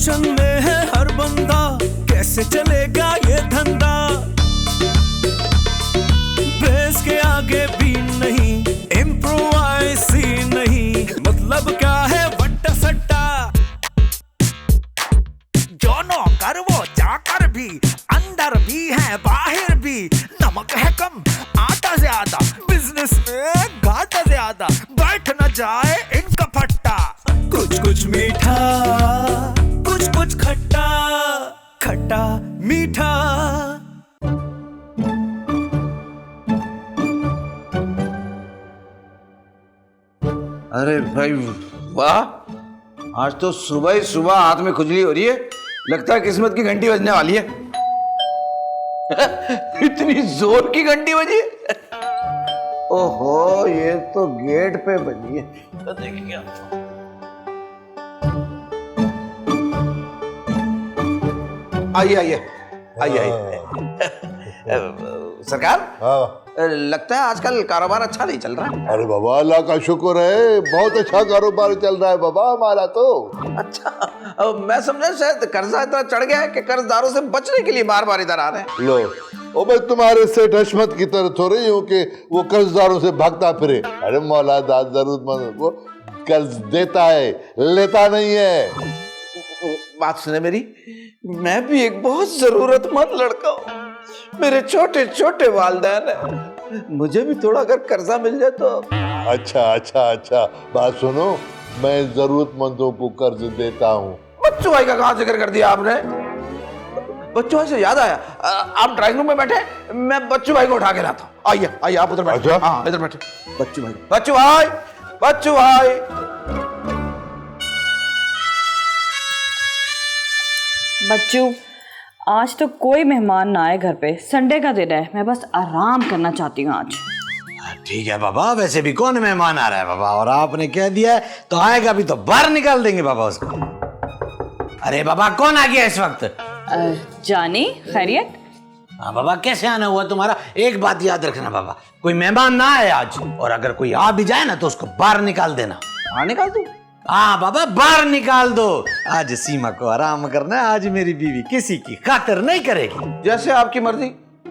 Tension में है हर बंदा, कैसे चलेगा ये धंधा। बेस के आगे भी नहीं, इम्प्रोवाइज ही नहीं, मतलब क्या है वट्टा सट्टा। जो नौकर वो चाकर भी, अंदर भी है बाहर भी, नमक है कम आटा ज्यादा, बिजनेस में घाटा ज्यादा, बैठ न जाए इनका फट्टा। कुछ कुछ मीठा, कुछ कुछ खट्टा, खट्टा मीठा। अरे भाई वाह, आज तो सुबह ही सुबह हाथ में खुजली हो रही है, लगता है किस्मत की घंटी बजने वाली है। इतनी जोर की घंटी बजी। ओहो, ये तो गेट पे बजी है। तो देखिए आइए आइए आइए आइए। सरकार, लगता है आजकल कारोबार अच्छा नहीं चल रहा है। अरे बाबा अल्लाह का शुक्र है, बहुत अच्छा कारोबार चल रहा है बाबा हमारा तो। अच्छा, मैं समझा शायद कर्जा इतना चढ़ गया है कि कर्जदारों से बचने के लिए बार बार इधर आ रहे हैं। लो, ओ मैं तुम्हारे सेठ हशमत की तरह थो रही हूँ कि वो कर्जदारों से भागता फिरे। अरे मौला दाद जरूरतमंद को कर्ज देता है, लेता नहीं है। बात सुने मेरी, मैं भी एक बहुत जरूरतमंद लड़का हूँ, मेरे छोटे छोटे वालिदैन हैं, मुझे भी थोड़ा अगर कर्जा मिल जाए तो। अच्छा अच्छा अच्छा, बात सुनो, मैं जरूरतमंदों को कर्ज देता हूँ। बच्चू भाई का कहाँ जिक्र कर दिया आपने? बच्चू भाई से याद आया, आप ड्राइंग रूम में बैठे, मैं बच्चू भाई को उठा के लाता हूँ। आइए आइए, आप उधर बैठे। अच्छा? हाँ इधर बैठे। बच्चू भाई, बच्चू भाई, बच्चू भाई। बच्चू, आज तो कोई मेहमान ना आए घर पे, संडे का दिन है, मैं बस आराम करना चाहती हूँ आज। ठीक है बाबा, वैसे भी कौन मेहमान आ रहा है बाबा, और आपने कह दिया है तो आएगा भी तो बाहर निकाल देंगे बाबा उसको। अरे बाबा कौन आ गया इस वक्त? जानी, खैरियत? हाँ बाबा, कैसे आना हुआ तुम्हारा? एक बात याद रखना बाबा, कोई मेहमान ना आए आज, और अगर कोई आ भी जाए ना तो उसको बाहर निकाल देना। हाँ निकाल दूं? हाँ बाबा, बाहर निकाल दो। आज सीमा को आराम करना है, आज मेरी बीवी किसी की खातिर नहीं करेगी। जैसे आपकी मर्जी,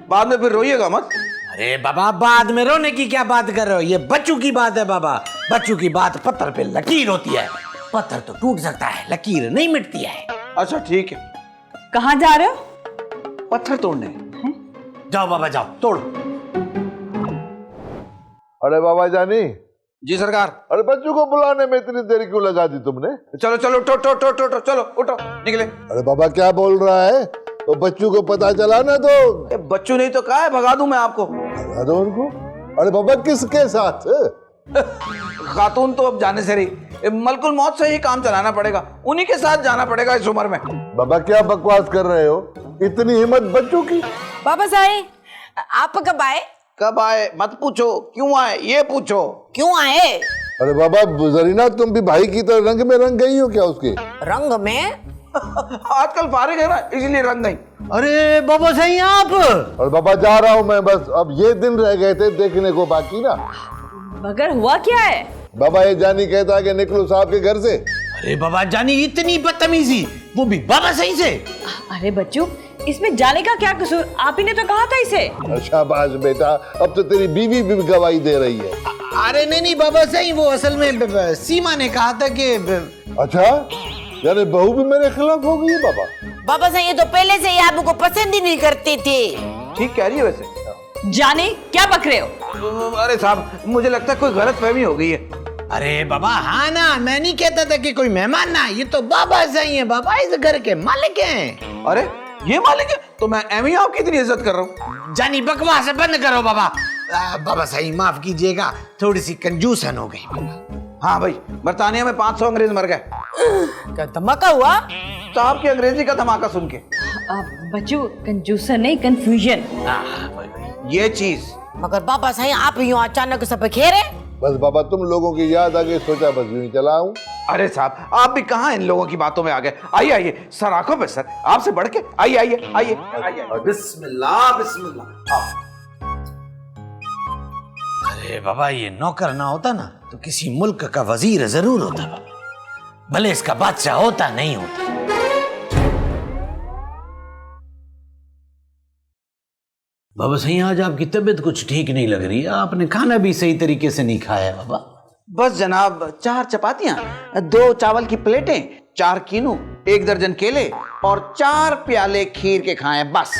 बाद में फिर रोइएगा मत। अरे बाबा, बाद में रोने की क्या बात कर रहे हो? ये बच्चू की बात है बाबा, बच्चू की बात पत्थर पे लकीर होती है, पत्थर तो टूट सकता है, लकीर नहीं मिटती है। अच्छा ठीक है। कहाँ जा रहे हो? पत्थर तोड़ने। जाओ बाबा जाओ, तोड़ो। अरे बाबा जानी। जी सरकार। अरे बच्चों को बुलाने में इतनी देर क्यों लगा दी तुमने? चलो चलो, उठो उठो उठो उठो, चलो उठो, निकले। अरे बाबा क्या बोल रहा है? तो बच्चों को पता चला ना तो। बच्चू नहीं तो कहा है, भगा दूं मैं आपको। भगा दो उनको? अरे बाबा किसके साथ? खातून तो अब जाने से रही, मलकुल मौत से ही काम चलाना पड़ेगा, उन्हीं के साथ जाना पड़ेगा इस उम्र में। बाबा क्या बकवास कर रहे हो? इतनी हिम्मत बच्चों की? वापस आए? आप कब आए? कब आए मत पूछो, क्यों आए ये पूछो। क्यों आए? अरे बाबा जरीना, तुम भी भाई की तरह रंग में रंग गई हो क्या उसके? रंग में? आजकल फारिग है ना, इसलिए रंग नहीं। अरे बाबा सही आप? और बाबा जा रहा हूँ मैं, बस अब ये दिन रह गए थे देखने को बाकी ना। मगर हुआ क्या है? बाबा ये जानी कहता है कि निकलो साहब के घर से। अरे बाबा जानी, इतनी बदतमीजी, वो भी बाबा सही से? अरे बच्चू, इसमें जाने का क्या कसूर? आप ही ने तो कहा था इसे। शाबाश बेटा, अब तो तेरी बीवी भी गवाही दे रही है। अरे नहीं बाबा सही, वो असल में सीमा ने कहा था कि। अच्छा, यानी बहू भी मेरे खिलाफ हो गई है बाबा? बाबा साहब ये तो पहले से ही आपको पसंद ही नहीं करती थी। ठीक कह रही है वैसे। जानी, क्या बक रहे हो? अरे साहब, मुझे लगता है कोई गलतफहमी हो गई है। अरे बाबा हाँ ना, मैं नहीं कहता था कि कोई मेहमान ना, ये तो बाबा सही है, बाबा इस घर के मालिक हैं। अरे ये मालिक है तो मैं एम ही आपकी इतनी इज्जत कर रहा हूँ। जानी बकवास बंद करो बाबा। बाबा सही माफ कीजिएगा, थोड़ी सी कंजूसन हो गई। हाँ भाई, बर्तानिया में 500 अंग्रेज मर गए। क्या धमाका हुआ? साहब की अंग्रेजी का धमाका सुन के। बच्चू, कंजूसन नहीं, कंफ्यूजन। ये चीज। मगर बाबा साहब आप यूं अचानक सब खेरे? बस बाबा तुम लोगों की याद आ गई, सोचा बस यूं ही चला आऊं। अरे साहब, आप भी कहाँ इन लोगों की बातों में आ गए। आइए आइए सर, आंखों पे सर, आपसे बढ़ के। आइए आइए आइए आइए। बिस्मिल्लाह बिस्मिल्लाह। अरे बाबा, ये नौकर ना होता ना तो किसी मुल्क का वजीर जरूर होता बाबा, भले इसका बादशाह होता नहीं होता। बाबा सही आज आपकी तबीयत कुछ ठीक नहीं लग रही है, आपने खाना भी सही तरीके से नहीं खाया बाबा। बस जनाब 4 चपातियां, 2 चावल की प्लेटें, 4 कीनू, 1 दर्जन केले और 4 प्याले खीर के खाए बस।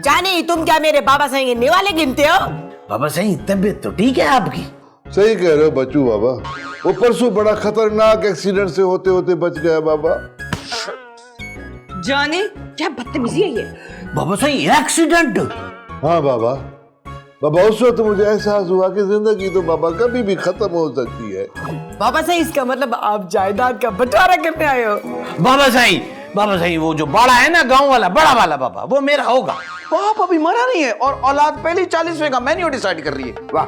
जानी तुम क्या मेरे बाबा सही निवाले गिनते हो? बाबा सही तबीयत तो ठीक है आपकी। सही कह रहे हो बच्चू बाबा, वो परसों बड़ा खतरनाक एक्सीडेंट से होते होते बच गया बाबा। जानी क्या बदतमीजी है ये। बाबा सही एक्सीडेंट? हाँ बाबा, बाबा उस वक्त मुझे एहसास हुआ कि जिंदगी तो बाबा कभी भी खत्म हो सकती है। बाबा सही इसका मतलब आप जायदाद का बंटवारा करने आए हो? बाबा सही वो जो बड़ा है ना गांव वाला, बड़ा वाला बाबा, वो मेरा होगा। बाप अभी मरा नहीं है और औलाद पहले 40वें का मेन्यू डिसाइड कर रही है। वाह।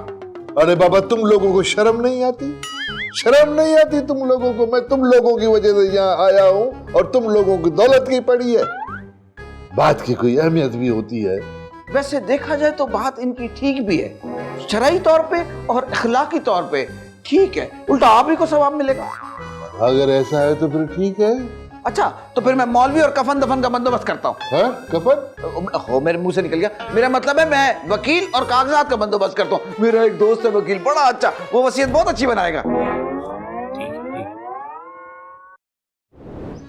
अरे बाबा तुम लोगों को शर्म नहीं आती? शर्म नहीं आती तुम लोगों को? मैं तुम लोगों की वजह से यहाँ आया हूँ और तुम लोगों की दौलत की पड़ी है। बात की कोई अहमियत भी होती है। वैसे देखा जाए तो बात इनकी ठीक भी है, शरई तौर पे और अखलाकी तौर पे ठीक है, उल्टा आप ही को सवाब मिलेगा। अगर ऐसा है तो फिर ठीक है। अच्छा तो फिर मैं मौलवी और कफन दफन का बंदोबस्त करता हूँ। कफन? हो मेरे मुंह से निकल गया, मेरा मतलब है मैं वकील और कागजात का बंदोबस्त करता हूँ। मेरा एक दोस्त है वकील, बड़ा अच्छा, वो वसीयत बहुत अच्छी बनाएगा।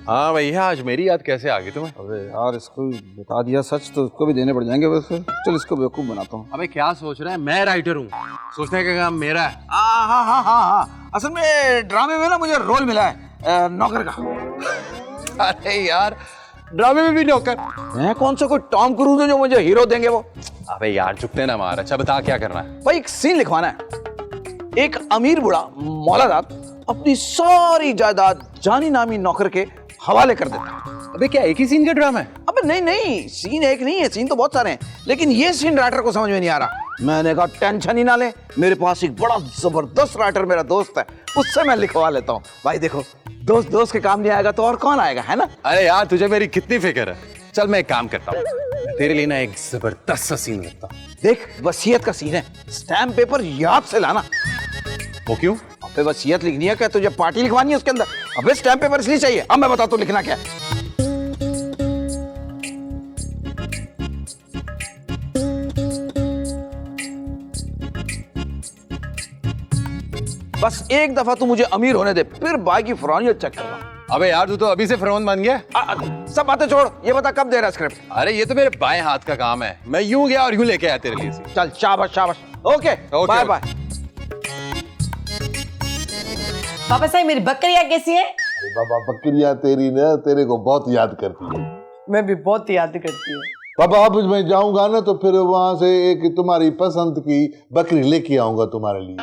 हाँ भैया, आज मेरी याद कैसे आ गई तुम्हें? अबे यार इसको बता दिया सच तो उसको भी देने पड़ जाएंगे वैसे। चल इसको बेवकूफ बनाता हूँ। अबे क्या सोच रहा है, मैं राइटर हूँ, सोचने का काम मेरा है। हाँ, असल में ड्रामे में ना मुझे रोल मिला है नौकर का। अरे यार, ड्रामे में भी नौकर? मैं कौन सा कोई टॉम क्रूज है जो मुझे हीरो देंगे वो। अबे यार चुपते ना मार। अच्छा बता क्या करना है? भाई एक सीन लिखवाना है। एक अमीर बुढ़ा मौलादात अपनी सारी जायदाद जानी नामी नौकर के हवाले कर देता है। अबे क्या एक ही सीन का ड्रामा है? अबे नहीं, सीन एक नहीं है, सीन तो बहुत सारे हैं, लेकिन ये सीन राइटर को समझ में नहीं आ रहा। मैंने कहा टेंशन ही ना ले, मेरे पास एक बड़ा जबरदस्त राइटर मेरा दोस्त है, उससे मैं लिखवा लेता हूँ। भाई देखो, दोस्त के काम नहीं आएगा तो और कौन आएगा, है ना? अरे यार तुझे मेरी कितनी फिक्र है। चल मैं एक काम करता हूँ, तेरे लिए ना एक जबरदस्त सा सीन लिखता हूँ। देख वसीयत का सीन है, स्टैम्प पेपर याद से लाना। वो क्यों? अबे वसीयत लिखनी है क्या तुझे? पार्टी लिखवानी है उसके अंदर। अबे स्टैम्प पेपर इसलिए चाहिए, अब मैं बताता हूँ लिखना क्या है। बस एक दफा तू मुझे अमीर होने दे, फिर भाई की फरौनियत चेक करना। अबे यार तू तो अभी से फिरौन बन गया। सब बातें छोड़, ये बता कब दे रहा स्क्रिप्ट? अरे ये तो मेरे बाएं हाथ का काम है, मैं यूं गया और यूं लेके आया तेरे लिए। चल शाबाश। Okay bye bye. पापा साहब मेरी बकरियां कैसी हैं? बाबा बकरियां तेरी ने तेरे को बहुत याद करती है। मैं भी बहुत याद करती हूँ। पापा अब मैं जाऊंगा ना तो फिर वहां से एक तुम्हारी पसंद की बकरी लेके आऊंगा तुम्हारे लिए।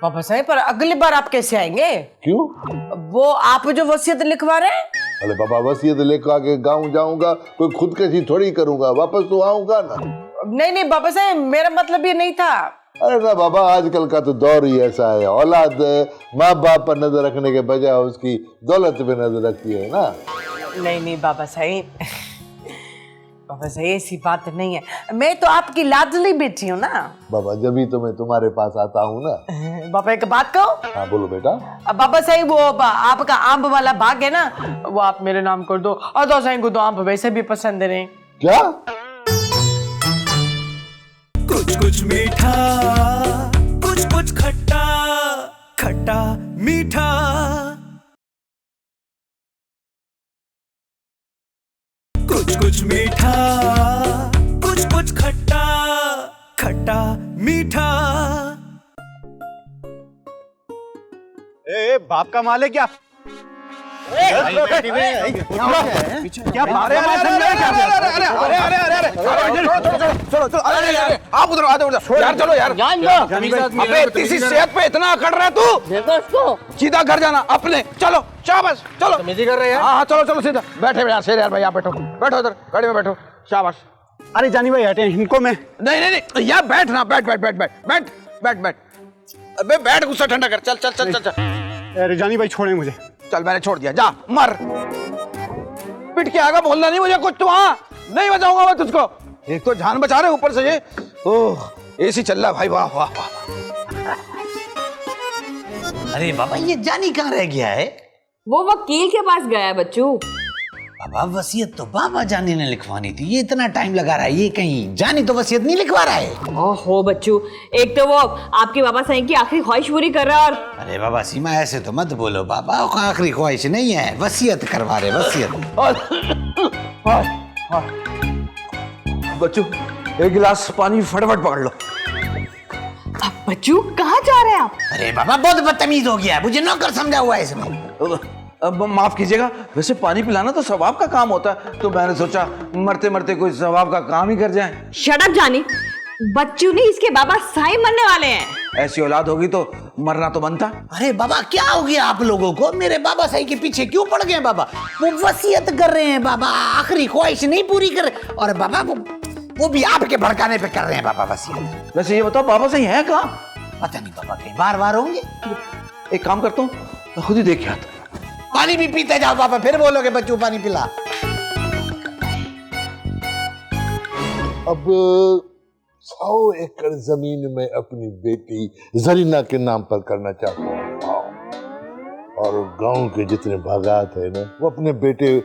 पापा साहब पर अगली बार आप कैसे आएंगे? क्यों? वो आप जो वसीयत लिखवा रहे हैं? अरे बाबा वसीयत लेकर आके गाँव जाऊंगा, कोई खुदकशी थोड़ी करूंगा, वापस तो आऊंगा ना। नहीं पापा साहब मेरा मतलब ये नहीं था। अरे ना बाबा, आजकल का तो दौर ही ऐसा है, औलाद माँ बाप पर नजर रखने के बजाय उसकी दौलत पे नजर रखती है ना। नहीं पापा साहब, पापा साहब ऐसी बात नहीं है, मैं तो आपकी लाडली बेटी हूँ ना। बाबा जब भी तो मैं तुम्हारे पास आता हूँ ना। पापा एक बात कहो। हाँ बोलो बेटा। अब पापा साहब वो आपका आम वाला बाग है ना, वो आप मेरे नाम कर दो। और तो साहब को तो आम वैसे भी पसंद है। क्या? कुछ मीठा, कुछ खट्टा, खट्टा मीठा। कुछ मीठा, कुछ खट्टा, खट्टा मीठा। ए बाप का माल है क्या? आप उधर यार, चलो यार। अबे इसी सेहत पे इतना अकड़ रहा है तू? सीधा घर जाना अपने। चलो शाबाश, चलो कर रहे हैं। हाँ चलो सीधा बैठे यार, शेर यार भाई, आप बैठो इधर गाड़ी में बैठो। शाबाश। अरे जानी भाई हटे, इनको मैं नहीं यार, बैठना, बैठ। अबे बैठ, गुस्सा ठंडा कर। चल। अरे जानी भाई छोड़े मुझे। चल मैंने छोड़ दिया, जा मर। पिट के आगा बोलना नहीं मुझे कुछ, तू वहां नहीं बचाऊंगा मैं तुझको। एक तो जान बचा रहे, ऊपर से ये ओह एसी चल रहा भाई। वाह। अरे बाबा ये जानी कहाँ रह गया है? वो वकील के पास गया है बच्चू। बाबा वसीयत तो बाबा जानी ने लिखवानी थी, ये इतना टाइम लगा रहा है, ये कहीं जानी तो वसीयत नहीं लिखवा रहा है। ओहो बच्चू, एक तो वो आपके बाबा साईं की आखिरी ख्वाहिश पूरी कर रहा है, और अरे बाबा सीमा ऐसे तो मत बोलो, बाबा का आखिरी ख्वाहिश नहीं है, वसीयत करवा रहे, वसीयत। बच्चू एक गिलास पानी फटाफट पकड़ लो। अब बच्चू कहाँ जा रहे हैं आप? अरे बाबा बहुत बदतमीज हो गया है, मुझे नौकर समझा हुआ है इसमें। अब माफ कीजिएगा, वैसे पानी पिलाना तो सवाब का काम होता है, तो मैंने सोचा मरते मरते कोई सवाब का काम ही कर जाए। शट अप जानी, बच्चू नहीं इसके बाबा साईं मरने वाले हैं। ऐसी औलाद होगी तो मरना तो बनता। अरे बाबा क्या हो गया आप लोगों को, मेरे बाबा साईं के पीछे क्यों पड़ गए बाबा? वो वसीयत कर रहे हैं बाबा, आखिरी ख्वाहिश नहीं पूरी कर, और बाबा वो भी आपके भड़काने पे कर रहे हैं बाबा वसीयत। वैसे ये बताओ बाबा साईं है कहाँ? पता नहीं बाबा, कहीं बार होंगे। एक काम करता हूँ, मैं खुद ही देख के आता। पानी भी पीते जाओ बाबा, फिर बोलोगे बच्चों पानी पिला। अब 100 एकड़ जमीन में अपनी बेटी जरीना के नाम पर करना चाहता हूँ, और गांव के जितने बागात है ना वो अपने बेटे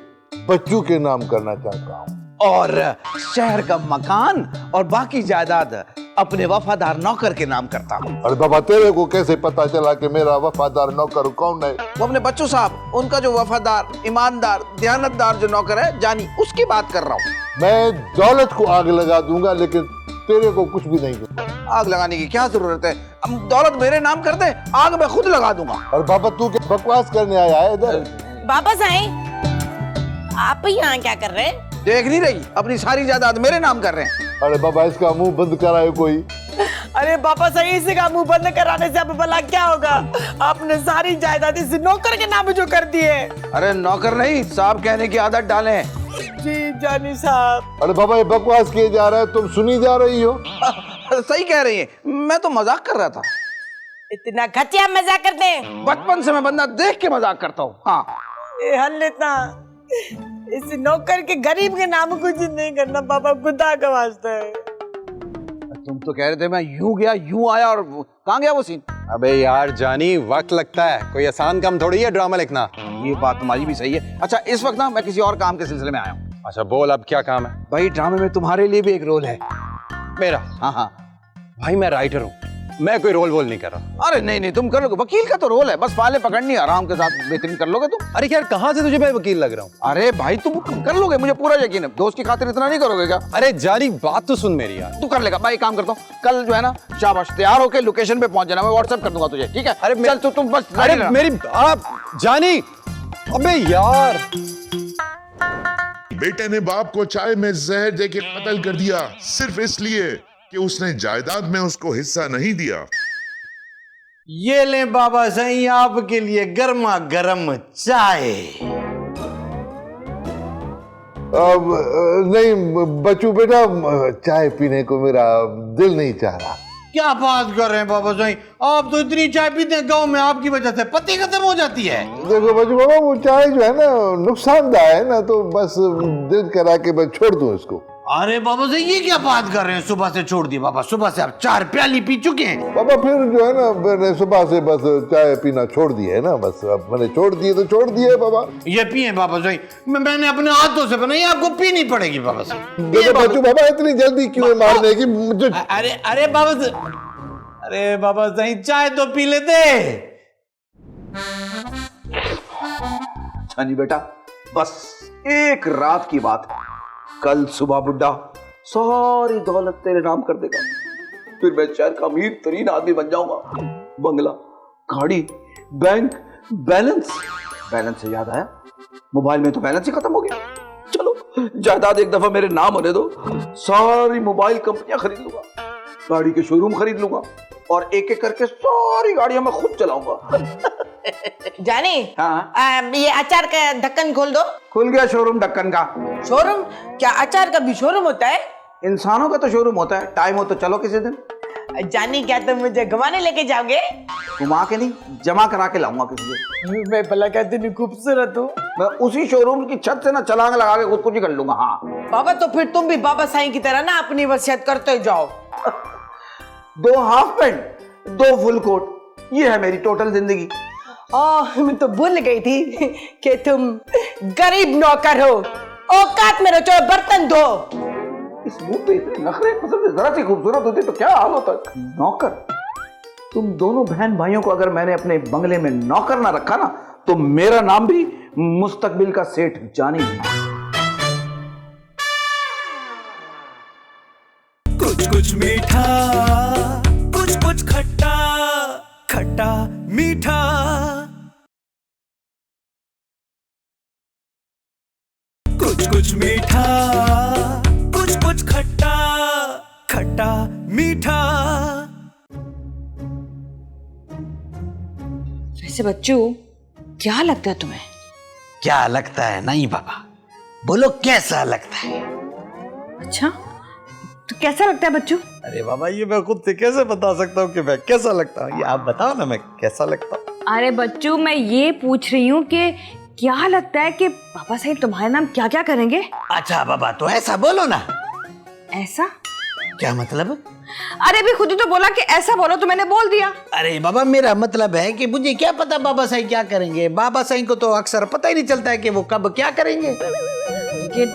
बच्चू के नाम करना चाहता हूँ, और शहर का मकान और बाकी जायदाद अपने वफादार नौकर के नाम करता हूँ। अरे बाबा तेरे को कैसे पता चला कि मेरा वफादार नौकर कौन है? वो अपने बच्चों साहब, उनका जो वफादार, ईमानदार, दयानतदार जो नौकर है जानी, उसकी बात कर रहा हूँ। मैं दौलत को आग लगा दूंगा लेकिन तेरे को कुछ भी नहीं दूंगा। आग लगाने की क्या जरूरत है? अब दौलत मेरे नाम कर दे, आग मैं खुद लगा दूंगा। और बाबा तू क्या बकवास करने आया है इधर? बाबा साईं, आप यहाँ क्या कर रहे हैं? देख नहीं रही, अपनी सारी जायदाद मेरे नाम कर रहे हैं। अरे बाबा इसका मुंह बंद कराए कोई। अरे बाबा साईं, इसी का मुंह बंद कराने से अब भला क्या होगा? आपने सारी जायदाद इस नौकर के नाम जो कर दी है। अरे नौकर नहीं, साहब कहने की आदत डालें। जी जानी साहब। अरे बाबा ये बकवास किए जा रहा है, तुम सुनी जा रही हो। सही कह रही है, मैं तो मजाक कर रहा था। इतना घटिया मजाक करते हैं? बचपन से मैं बंदा देख के मजाक करता हूँ। हाँ ये हल लेता, इस नौकर के गरीब के नाम कुछ नहीं करना बाबा, खुदा का वास्ता है। तुम तो कह रहे थे मैं यूं गया यूं आया, और कहाँ गया वो सीन? अबे यार जानी, वक्त लगता है, कोई आसान काम थोड़ी है ड्रामा लिखना। ये बात तुम्हारी भी सही है। अच्छा इस वक्त ना मैं किसी और काम के सिलसिले में आया हूँ। अच्छा बोल, अब क्या काम है? भाई ड्रामे में तुम्हारे लिए भी एक रोल है। मेरा? हाँ हाँ। भाई मैं राइटर हूँ, मैं कोई रोल वोल नहीं कर रहा। अरे नहीं नहीं, तुम कर लोगे, वकील का तो रोल है, बस फाइलें पकड़नी, आराम के साथ बेहतरीन कर लोगे तुम। अरे यार कहाँ से तुझे मैं वकील लग रहा हूँ? अरे भाई तुम कर लोगे, मुझे पूरा यकीन है। दोस्त की खातिर इतना नहीं करोगे क्या? अरे जानी बात तो सुन मेरी यार। तू कर लेगा। भाई काम करता हूँ, कल जो है ना शाबाश तैयार होके लोकेशन पे पहुंच जाना, मैं व्हाट्सएप कर दूंगा तुझे, ठीक है? अरे चल तुम बस। अरे मेरी आप जानी, अबे यार। बेटे ने बाप को चाय में जहर देके कत्ल कर दिया, सिर्फ इसलिए कि उसने जायदाद में उसको हिस्सा नहीं दिया। ये ले बाबा साईं आपके लिए गर्मा गर्म चाय। अब नहीं बच्चू बेटा, चाय पीने को मेरा दिल नहीं चाह रहा। क्या बात कर रहे हैं बाबा साईं, आप तो इतनी चाय पीते हैं, गांव में आपकी वजह से पत्ती खत्म हो जाती है। देखो बच्चू बाबा, वो चाय जो है ना नुकसानदायक है ना, तो बस दिल करा के मैं छोड़ दूं इसको। अरे बाबा साईं ये क्या बात कर रहे हैं, सुबह से छोड़ दिए बाबा, सुबह से आप 4 प्याली पी चुके हैं। बाबा फिर जो है ना मैंने सुबह से बस चाय पीना छोड़ दिया है ना, बस अब मैंने छोड़ दिए तो छोड़ दिए बाबा। ये पिए बाबा साईं, मैंने अपने हाथों से बनाई, आपको पीनी पड़ेगी बाबा साईं। देखो बच्चू बाबा, इतनी जल्दी क्यों मारने की मुझे? अरे बाबा साईं चाय तो पी लेते। जानी बेटा, बस एक रात की बात है, कल सुबह बुड्ढा सारी दौलत तेरे नाम कर देगा, फिर मैं शहर का अमीर तरीन आदमी बन जाऊंगा। बंगला, गाड़ी, बैंक, बैलेंस से याद आया, मोबाइल में तो बैलेंस ही खत्म हो गया। चलो जायदाद एक दफा मेरे नाम होने दो, सारी मोबाइल कंपनियां खरीद लूंगा, गाड़ी के शोरूम खरीद लूंगा, और एक एक करके सारी गाड़ियां मैं खुद चलाऊंगा। जानी, हाँ? ये अचार का ढक्कन खोल दो। खुल गया शोरूम ढक्कन का। शोरूम? क्या अचार का भी शोरूम होता है? इंसानों का तो शोरूम होता है, टाइम हो तो चलो किसी दिन। जानी क्या तुम मुझे घुमाने लेके जाओगे? घुमा के नहीं, जमा करा के लाऊंगा किसी दिन। मैं भला कहती नहीं खूबसूरत हूँ? मैं उसी शोरूम की छत से ना छलांग लगा के खुद कुछ ही कर लूंगा। हाँ बाबा, तो फिर तुम भी बाबा साईं की तरह ना अपनी वसीयत करते जाओ। 2 हाफ पैंट, 2 फुल कोट, ये है मेरी टोटल जिंदगी। मैं तो भूल गई थी कि तुम गरीब नौकर हो। औकात में रचो, बर्तन धो। इस मुंह पे इतने नखरे, मतलब जरा सी खूबसूरत होती तो क्या हाल होता। नौकर? तुम दोनों बहन भाइयों को अगर मैंने अपने बंगले में नौकर ना रखा ना, तो मेरा नाम भी मुस्तकबिल का सेठ जानी नहीं। कुछ कुछ मीठा, कुछ कुछ खट्टा, खट्टा मीठा। कुछ कुछ मीठा, कुछ कुछ खट्टा, खट्टा मीठा। वैसे बच्चू, क्या लगता है तुम्हें? क्या लगता है? नहीं बाबा, बोलो कैसा लगता है? अच्छा, तो कैसा लगता है बच्चू? अरे बाबा, ये मैं खुद से कैसे बता सकता हूँ कि मैं कैसा लगता हूँ? ये आप बताओ ना, मैं कैसा लगता हूँ। अरे बच्चू, मैं ये पूछ रही हूँ कि क्या लगता है कि पापा साहब तुम्हारे नाम क्या क्या करेंगे? अच्छा बाबा, तो ऐसा बोलो ना। ऐसा? क्या मतलब? अरे भी खुद ही तो बोला कि ऐसा बोलो, तो मैंने बोल दिया। अरे बाबा, मेरा मतलब है कि मुझे क्या पता बाबा साईं क्या करेंगे। बाबा साईं को तो अक्सर पता ही नहीं चलता है कि वो कब क्या करेंगे। लेकिन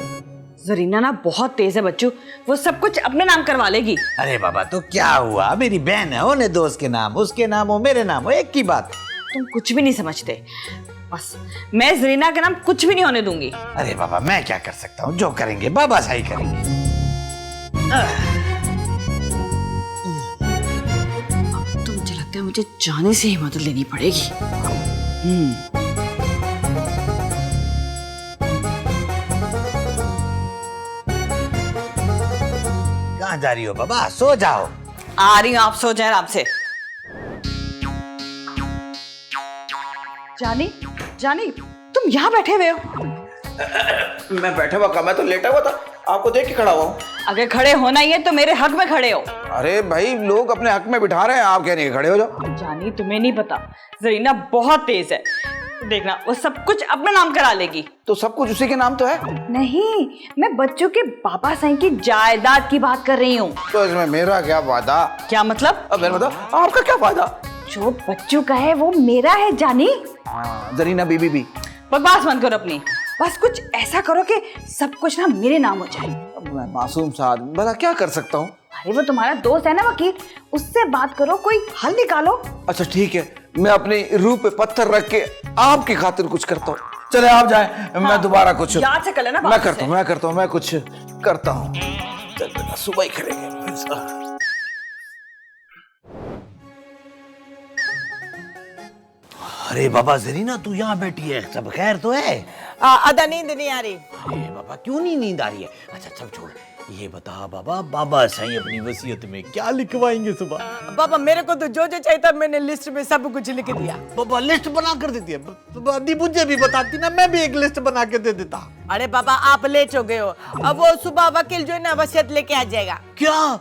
जरीना ना बहुत तेज है बच्चू, वो सब कुछ अपने नाम करवा लेगी। अरे बाबा, तो क्या हुआ? मेरी बहन है, होने दो उसके नाम, उसके नाम हो मेरे नाम हो, एक की बात। तुम कुछ भी नहीं समझते। बस मैं जरीना के नाम कुछ भी नहीं होने दूंगी। अरे बाबा, मैं क्या कर सकता हूँ? जो करेंगे बाबा साईं करेंगे। तो मुझे लगता है मुझे जाने से ही मदद लेनी पड़ेगी। कहाँ जा रही हो बाबा? सो जाओ। आ रही हूँ, आप सो जाए आराम से। जानी, जानी, तुम यहाँ बैठे हुए हो? मैं बैठा हुआ, मैं तो लेटा हुआ था, आपको देख के खड़ा हुआ हूँ। अगर खड़े होना ही है तो मेरे हक में खड़े हो। अरे भाई, लोग अपने हक में बिठा रहे हैं, आप कह रही हैं खड़े हो जाओ। जानी, तुम्हें नहीं पता, जरीना बहुत तेज है। देखना, वो सब कुछ अपने नाम करा लेगी। तो सब कुछ उसी के नाम तो है। नहीं, मैं बच्चों के पापा साईं की जायदाद की बात कर रही हूँ। तो इसमें मेरा क्या फायदा? क्या मतलब? अब मेरा बताओ, आपका क्या फायदा? जो बच्चों का है वो मेरा है जानी। जरीना बीबी भी। बकवास मत करो अपनी। बस कुछ ऐसा करो कि सब कुछ ना मेरे नाम हो जाए। अब मैं मासूम सा आदमी, भला क्या कर सकता हूँ? अरे वो तुम्हारा दोस्त है ना वकील, उससे बात करो, कोई हल निकालो। अच्छा ठीक है, मैं अपनी रूह पे पत्थर रख के आपकी खातिर कुछ करता हूँ। चले आप जाए, मैं दोबारा कुछ याद से कर लेना। मैं करता हूँ, मैं कुछ करता हूँ। चल बेटा, सुबह ही करेंगे। अरे बाबा, जरीना तू यहाँ बैठी है, सब खैर तो है? आधा नींद नहीं आ रही। अरे बाबा, क्यों नहीं नींद आ रही है? अच्छा सब छोड़, ये बता बाबा, बाबा साईं अपनी वसीयत में क्या लिखवाएंगे सुबह? बाबा, मेरे को तो जो जो चाहिए था मैंने लिस्ट में सब कुछ लिख दिया। बाबा लिस्ट बना कर देती है? बाबा मुझे भी बताती ना, मैं भी एक लिस्ट बना के दे देता। अरे बाबा, आप लेट हो गए हो। अब वो सुबह वकील जो है ना वसीयत लेके आ जाएगा। क्या?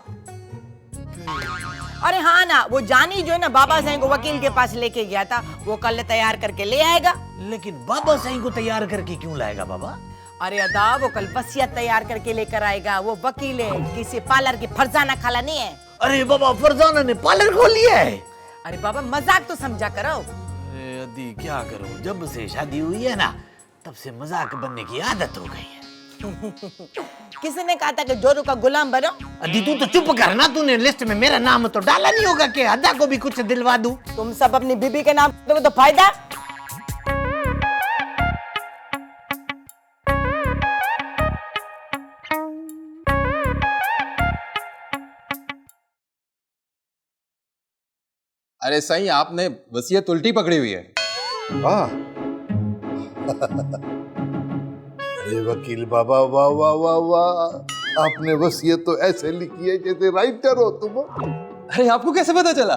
अरे हाँ ना, वो जानी जो है ना बाबा साईं को वकील के पास लेके गया था, वो कल तैयार करके ले आएगा। लेकिन बाबा साईं को तैयार करके क्यों लाएगा बाबा? अरे अदा, वो कल वसीयत तैयार करके लेकर आएगा। वो वकील है, किसी पार्लर की फरजाना खाला नहीं है। अरे बाबा, फरजाना ने पार्लर खोल लिया है? अरे बाबा, मजाक तो समझा करो। अरे अदी, क्या करूं, जब से शादी हुई है ना, तब से मजाक बनने की आदत हो गई है। किसी ने कहा था कि जोरू का गुलाम बनो? अदी तू तो चुप कर ना, तूने लिस्ट में मेरा नाम तो डाला नहीं होगा कि अदा को भी कुछ दिलवा दूं? तुम सब अपनी बीबी के नाम दोगे तो फायदा। अरे साईं, आपने वसीयत उल्टी पकड़ी हुई है। वाह। अरे वकील बाबा, वाह वाह वाह वाह, आपने वसीयत तो ऐसे लिखी है जैसे राइटर हो तुम। अरे आपको कैसे पता चला?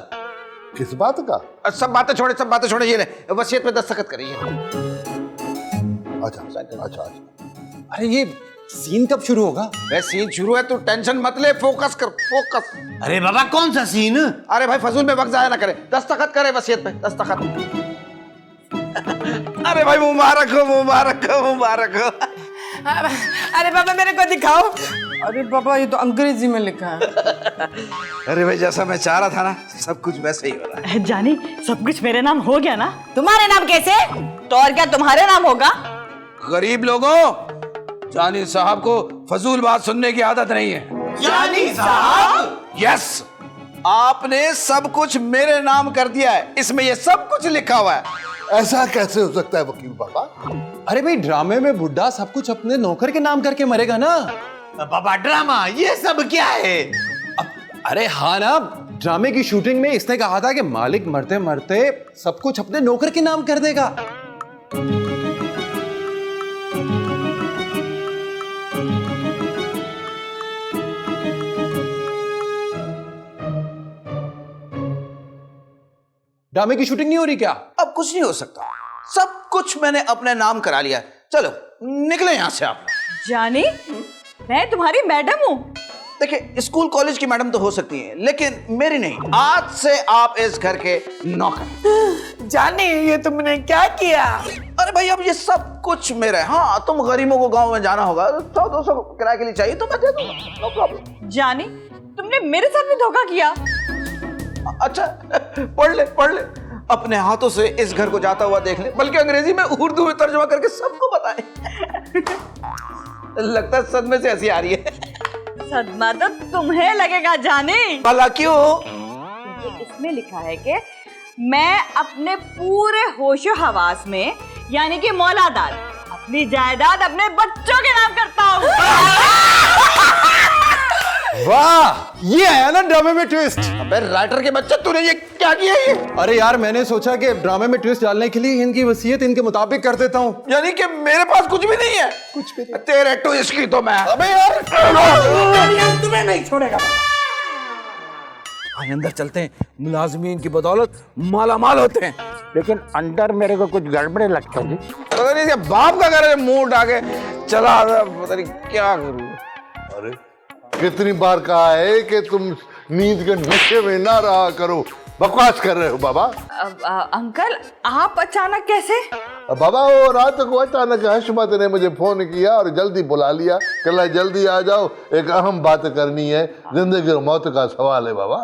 किस बात का? सब बातें छोड़े, ये ले वसीयत पे दस्तखत करिए। अच्छा अच्छा अच्छा। अरे ये सीन कब शुरू होगा? वह सीन शुरू है, तू टेंशन मत ले, फोकस कर, फोकस। अरे बाबा, कौन सा सीन? अरे भाई, फजूल में वक्त जाया ना करे, दस्तखत करे वसीयत पे, दस्तखत। अरे भाई, मुबारक हो, मुबारक हो, मुबारक हो। अरे बाबा, मेरे को दिखाओ। अरे पापा ये तो अंग्रेजी में लिखा है। अरे भाई जैसा मैं चाह रहा था ना सब कुछ वैसे ही हो रहा है। जानी सब कुछ मेरे नाम हो गया ना? तुम्हारे नाम कैसे? तो और क्या तुम्हारे नाम होगा? गरीब लोगों, जानी साहब को फजूल बात सुनने की आदत नहीं है। जानी साहब, यस, आपने सब कुछ मेरे नाम कर दिया है, इसमें ये सब कुछ लिखा हुआ है। ऐसा कैसे हो सकता है वकील बाबा? अरे भाई ड्रामे में बुड्ढा सब कुछ अपने नौकर के नाम करके मरेगा ना। बाबा ड्रामा ये सब क्या है? अरे हाँ ना, ड्रामे की शूटिंग में इसने कहा था कि मालिक मरते मरते सब कुछ अपने नौकर के नाम कर देगा। ड्रामे की शूटिंग नहीं हो रही क्या? अब कुछ नहीं हो सकता, सब कुछ मैंने अपने नाम करा लिया। चलो निकले यहां से आप। जानी मैं तुम्हारी मैडम हूँ। देखिए स्कूल कॉलेज की मैडम तो हो सकती हैं, लेकिन मेरी नहीं। आज से आप इस घर के नौकर। जानी ये तुमने क्या किया? अरे भाई अब ये सब कुछ मेरा है। हाँ तुम गरीबों को गांव में जाना होगा, 100-200 किराए के लिए चाहिए तो मैं दे दूंगा, नो प्रॉब्लम। जानी तुमने मेरे साथ भी धोखा किया। अच्छा पढ़ ले, अपने हाथों से इस घर को जाता हुआ देख ले, बल्कि अंग्रेजी में उर्दू में तर्जुमा करके सबको बताए। लगता है सदमे से हंसी आ रही है। सदमा तो तुम्हें लगेगा जानी। भला क्यों? क्योंकि इसमें लिखा है कि मैं अपने पूरे होशो हवास में यानी कि मौलादार अपनी जायदाद अपने बच्चों के नाम करता हूँ। वाह, ये आया ना ड्रामे में ट्विस्ट। अबे राइटर के बच्चे, तूने ये क्या किया ये? अरे यार मैंने सोचा कि ड्रामे में ट्विस्ट डालने के लिए इनकी वसीयत इनके मुताबिक कर देता हूँ। यानी कि मेरे पास कुछ भी नहीं है? कुछ भी नहीं। तेरे ट्विस्ट की तो मैं। अबे यार तुम्हें नहीं छोड़ेगा। आइए अंदर चलते हैं, मुलाजमीन की बदौलत मालामाल होते हैं। लेकिन अंदर मेरे को कुछ गड़बड़े लगता है। पता नहीं बाप का घर मुंह उठा चला, पता नहीं क्या करूँ। अरे कितनी बार कहा है कि तुम नींद के नशे में ना रहा करो, बकवास कर रहे हो बाबा। अंकल आप अचानक कैसे? बाबा वो रात को अचानक हशमत ने मुझे फोन किया और जल्दी बुला लिया, कल जल्दी आ जाओ, एक अहम बात करनी है, जिंदगी और मौत का सवाल है बाबा।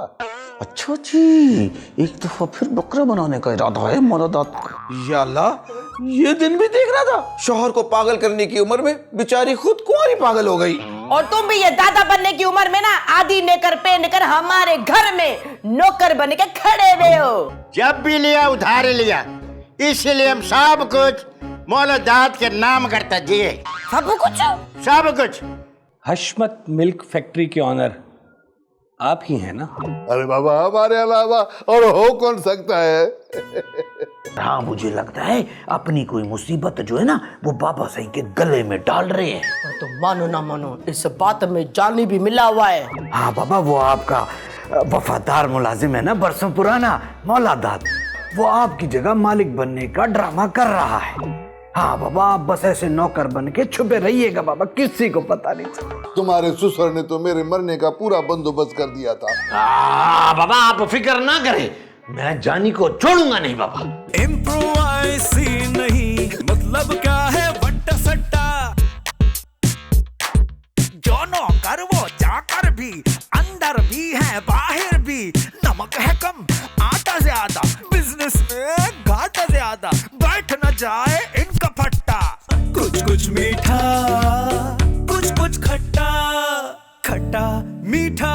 अच्छा जी, एक दफा फिर बकरा बनाने का इरादा है मौलादात का। या अल्लाह, ये दिन भी देख रहा था। शौहर को पागल करने की उम्र में बेचारी खुद कुंवारी पागल हो गई। और तुम भी ये दादा बनने की उम्र में ना आधी नेकर पहन कर हमारे घर में नौकर बन के खड़े हुए हो। जब भी लिया उधार लिया, इसीलिए हम सब कुछ मौलादात के नाम करता जिए। सब कुछ। हशमत मिल्क फैक्ट्री के ऑनर आप ही हैं ना? अरे बाबा हमारे अलावा और हो कौन सकता है? हाँ मुझे लगता है अपनी कोई मुसीबत जो है ना वो बाबा साईं के गले में डाल रहे हैं। तो मानो ना मानो इस बात में जानी भी मिला हुआ है। हाँ बाबा, वो आपका वफादार मुलाजिम है ना बरसों पुराना मौलादात, वो आपकी जगह मालिक बनने का ड्रामा कर रहा है। हाँ बाबा, आप बस ऐसे नौकर बन के छुपे रहिएगा बाबा, किसी को पता नहीं चलेगा। तुम्हारे ससुर ने तो मेरे मरने का पूरा बंदोबस्त कर दिया था। बाबा आप फिक्र ना करें, मैं जानी को छोड़ूंगा नहीं बाबा। इम्प्रोवाइज़ नहीं, मतलब क्या है वट्टा सट्टा। जो नौकर वो जाकर भी, अंदर भी है बाहर भी। नमक है कम आटा ज्यादा, बिजनेस में घाटा ज्यादा। बैठ न जाए इनका फट्टा। कुछ कुछ मीठा, कुछ कुछ खट्टा, खट्टा मीठा